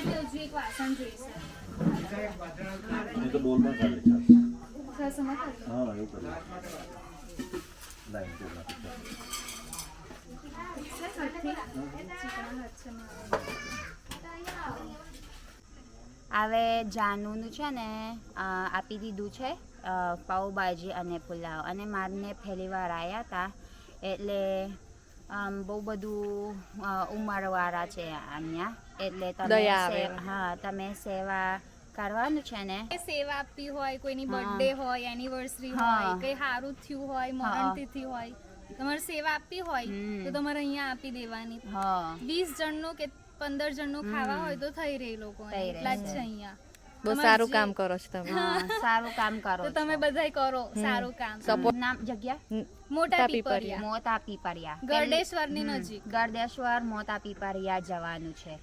હજુ એક વાસણ જોઈશે. એ તો બોલમાં ચાલે છે. રસમાં ખાલી. હા એવું કરે લાઈન તો નાખી છે. હવે જાનુનું છે ને આપી દીધું છે પાઉંભાજી અને પુલાવ, અને મારને પહેલી વાર આવ્યા હતા એટલે બહુ બધું ઉંમરવાળા છે અહીંયા, એટલે તમે સેવા કરવાનું છે ને. સેવા આપવી હોય, કોઈની બર્થડે હોય, એનિવર્સરી હોય, કઈ સારું થયું હોય, મરણ તિથિ હોય, તમારે સેવા આપવી હોય તો તમારે અહીંયા આપી દેવાની. 20 જણનું કે 15 જણનું ખાવા હોય તો થઈ રહે લોકો એટલા જ છે અહીંયા. બહુ સારું કામ કરો છો તમે. સારું કામ કરો તો તમે બધાય કરો સારું કામ. નામ જગ્યા મોટા પીપરિયા, મોટા પીપરિયા, ગરડેશ્વરની નજીક. ગરડેશ્વર મોટા પીપરિયા જવાનું છે.